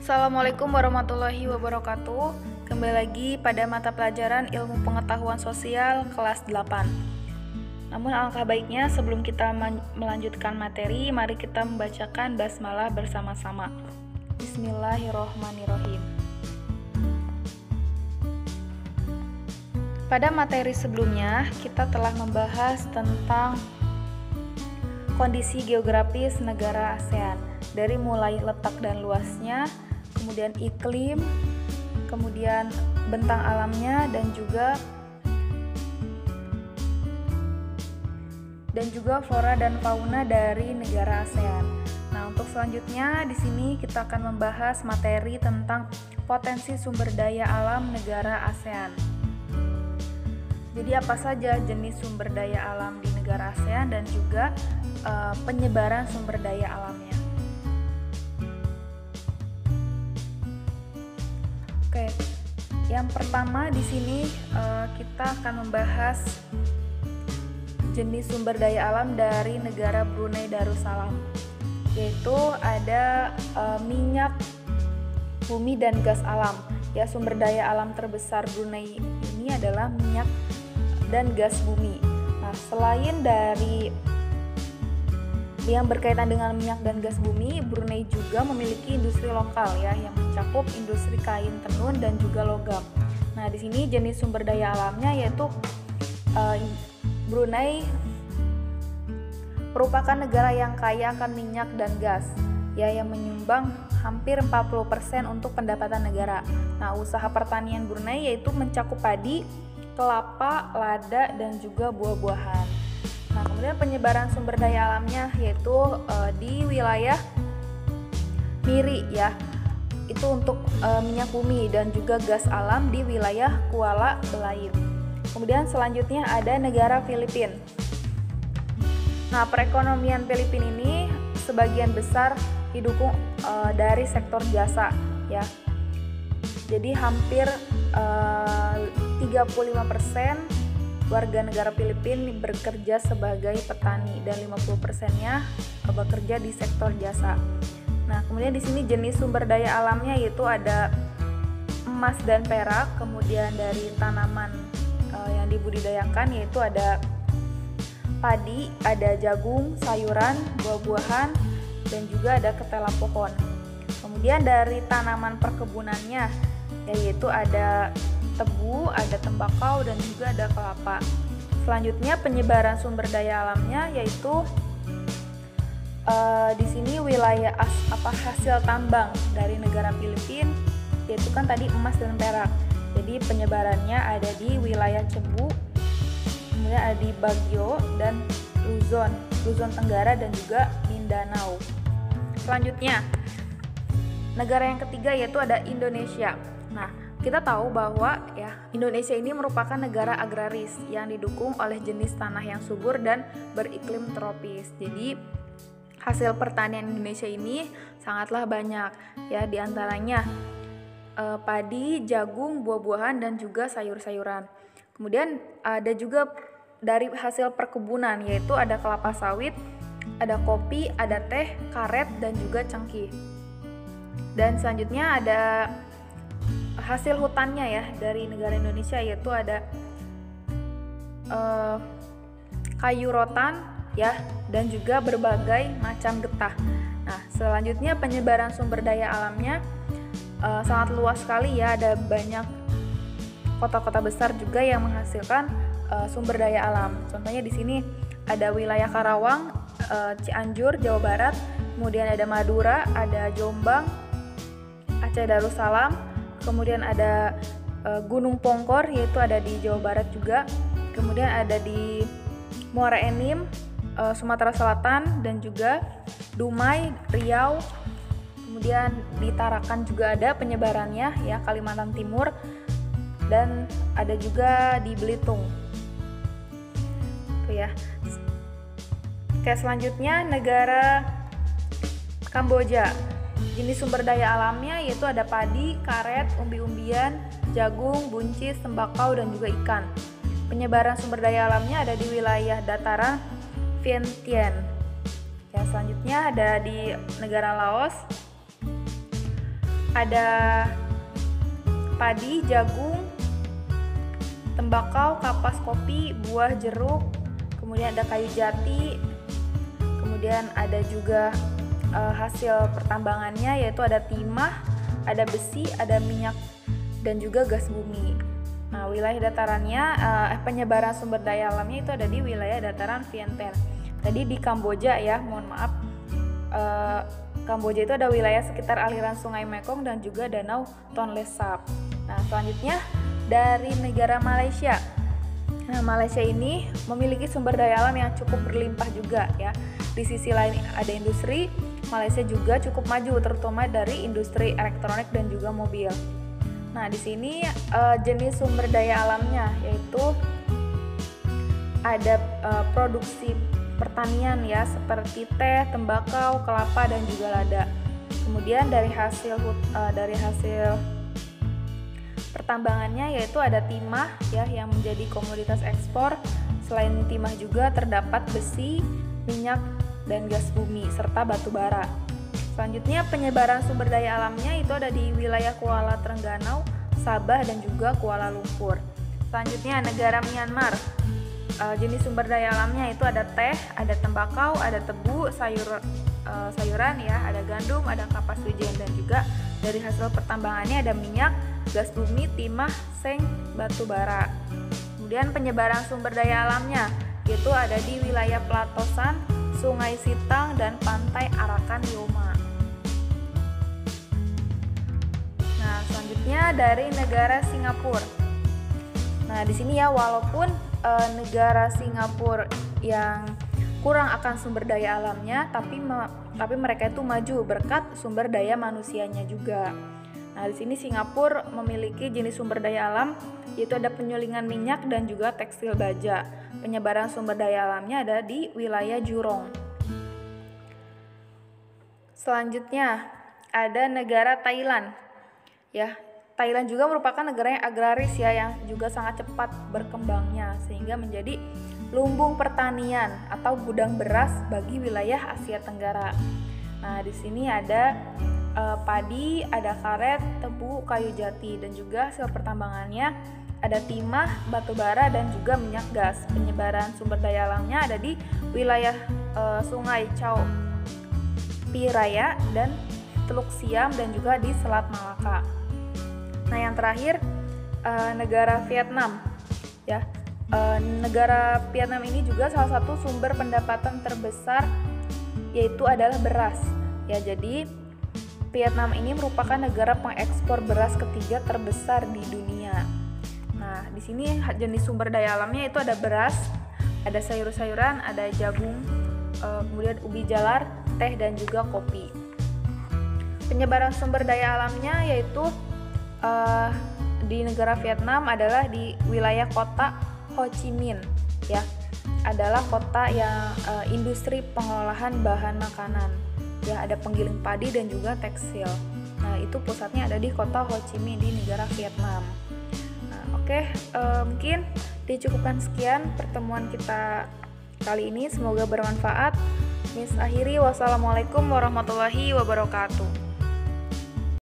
Assalamualaikum warahmatullahi wabarakatuh. Kembali lagi pada mata pelajaran Ilmu Pengetahuan Sosial kelas 8. Namun alangkah baiknya sebelum kita melanjutkan materi, mari kita membacakan basmalah bersama-sama. Bismillahirrohmanirrohim. Pada materi sebelumnya, kita telah membahas tentang kondisi geografis negara ASEAN, dari mulai letak dan luasnya, kemudian iklim, kemudian bentang alamnya, dan juga flora dan fauna dari negara ASEAN. Nah, untuk selanjutnya di sini kita akan membahas materi tentang potensi sumber daya alam negara ASEAN. Jadi apa saja jenis sumber daya alam di negara ASEAN dan juga penyebaran sumber daya alamnya. Oke, yang pertama di sini kita akan membahas jenis sumber daya alam dari negara Brunei Darussalam, yaitu ada minyak, bumi, dan gas alam. Ya, sumber daya alam terbesar Brunei ini adalah minyak dan gas bumi. Nah, selain dari yang berkaitan dengan minyak dan gas bumi, Brunei juga memiliki industri lokal ya yang mencakup industri kain tenun dan juga logam. Nah, di sini jenis sumber daya alamnya yaitu Brunei merupakan negara yang kaya akan minyak dan gas ya, yang menyumbang hampir 40% untuk pendapatan negara. Nah, usaha pertanian Brunei yaitu mencakup padi, kelapa, lada, dan juga buah-buahan. Nah, kemudian penyebaran sumber daya alamnya yaitu di wilayah Miri ya, itu untuk minyak bumi dan juga gas alam di wilayah Kuala Belaim. Kemudian selanjutnya ada negara Filipina. Nah, perekonomian Filipina ini sebagian besar didukung dari sektor jasa ya. Jadi hampir 35% warga negara Filipina bekerja sebagai petani dan 50%-nya bekerja di sektor jasa. Nah, kemudian di sini jenis sumber daya alamnya yaitu ada emas dan perak, kemudian dari tanaman yang dibudidayakan yaitu ada padi, ada jagung, sayuran, buah-buahan, dan juga ada ketela pohon. Kemudian dari tanaman perkebunannya yaitu ada tebu, ada tembakau, dan juga ada kelapa. Selanjutnya penyebaran sumber daya alamnya yaitu di sini wilayah hasil tambang dari negara Filipina yaitu kan tadi emas dan perak. Jadi penyebarannya ada di wilayah Cebu, kemudian ada di Baguio dan Luzon Tenggara, dan juga Mindanao. Selanjutnya negara yang ketiga yaitu ada Indonesia. Nah, kita tahu bahwa ya Indonesia ini merupakan negara agraris yang didukung oleh jenis tanah yang subur dan beriklim tropis. Jadi hasil pertanian Indonesia ini sangatlah banyak ya, diantaranya padi, jagung, buah-buahan, dan juga sayur-sayuran. Kemudian ada juga dari hasil perkebunan yaitu ada kelapa sawit, ada kopi, ada teh, karet, dan juga cengkih. Dan selanjutnya ada hasil hutannya ya dari negara Indonesia yaitu ada kayu rotan ya, dan juga berbagai macam getah. Nah, selanjutnya penyebaran sumber daya alamnya sangat luas sekali ya, ada banyak kota-kota besar juga yang menghasilkan sumber daya alam. Contohnya di sini ada wilayah Karawang, Cianjur, Jawa Barat, kemudian ada Madura, ada Jombang, Aceh Darussalam, kemudian ada Gunung Pongkor yaitu ada di Jawa Barat juga, kemudian ada di Muara Enim, Sumatera Selatan, dan juga Dumai, Riau, kemudian di Tarakan juga ada penyebarannya ya, Kalimantan Timur, dan ada juga di Belitung. Tuh ya. Oke, selanjutnya negara Kamboja. Jenis sumber daya alamnya yaitu ada padi, karet, umbi-umbian, jagung, buncis, tembakau, dan juga ikan. Penyebaran sumber daya alamnya ada di wilayah dataran Vientiane. Ya, selanjutnya ada di negara Laos. ada padi, jagung, tembakau, kapas kopi, buah jeruk, kemudian ada kayu jati, kemudian ada juga hasil pertambangannya yaitu ada timah, ada besi, ada minyak, dan juga gas bumi. Nah, wilayah datarannya, penyebaran sumber daya alamnya itu ada di wilayah dataran Vientiane. Tadi di Kamboja ya, mohon maaf. Kamboja itu ada wilayah sekitar aliran Sungai Mekong dan juga Danau Tonle Sap. Nah, selanjutnya dari negara Malaysia. Nah, Malaysia ini memiliki sumber daya alam yang cukup berlimpah juga ya. Di sisi lain ada industri, Malaysia juga cukup maju terutama dari industri elektronik dan juga mobil. Nah, di sini jenis sumber daya alamnya yaitu ada produksi pertanian ya seperti teh, tembakau, kelapa dan juga lada. Kemudian dari hasil pertambangannya yaitu ada timah ya yang menjadi komoditas ekspor. Selain timah juga terdapat besi, minyak dan gas bumi serta batu bara. Selanjutnya penyebaran sumber daya alamnya itu ada di wilayah Kuala Trengganu, Sabah dan juga Kuala Lumpur. Selanjutnya negara Myanmar. Jenis sumber daya alamnya itu ada teh, ada tembakau, ada tebu, sayuran ya, ada gandum, ada kapas wijen dan juga dari hasil pertambangannya ada minyak, gas bumi, timah, seng, batu bara. Kemudian penyebaran sumber daya alamnya itu ada di wilayah pelatosan, Sungai Sitang dan pantai Arakan Yoma. Nah, selanjutnya dari negara Singapura. Nah, di sini ya walaupun negara Singapura yang kurang akan sumber daya alamnya, tapi mereka itu maju berkat sumber daya manusianya juga. Nah, di sini Singapura memiliki jenis sumber daya alam yaitu ada penyulingan minyak dan juga tekstil baja. Penyebaran sumber daya alamnya ada di wilayah Jurong. Selanjutnya ada negara Thailand. Ya, Thailand juga merupakan negara yang agraris ya yang juga sangat cepat berkembangnya sehingga menjadi lumbung pertanian atau gudang beras bagi wilayah Asia Tenggara. Nah, di sini ada padi, ada karet, tebu, kayu jati dan juga hasil pertambangannya ada timah, batu bara dan juga minyak gas. Penyebaran sumber daya alamnya ada di wilayah Sungai Chao Phraya dan Teluk Siam dan juga di Selat Malaka. Nah, yang terakhir negara Vietnam ya. Negara Vietnam ini juga salah satu sumber pendapatan terbesar yaitu adalah beras. Ya, jadi Vietnam ini merupakan negara pengekspor beras ketiga terbesar di dunia. Nah, di sini jenis sumber daya alamnya itu ada beras, ada sayur-sayuran, ada jagung, kemudian ubi jalar, teh dan juga kopi. Penyebaran sumber daya alamnya yaitu di negara Vietnam adalah di wilayah kota Ho Chi Minh ya, adalah kota yang industri pengolahan bahan makanan ya, ada penggiling padi dan juga tekstil. Nah, itu pusatnya ada di kota Ho Chi Minh di negara Vietnam. Nah, oke, mungkin dicukupkan sekian pertemuan kita kali ini, semoga bermanfaat. Akhiri, wassalamualaikum warahmatullahi wabarakatuh.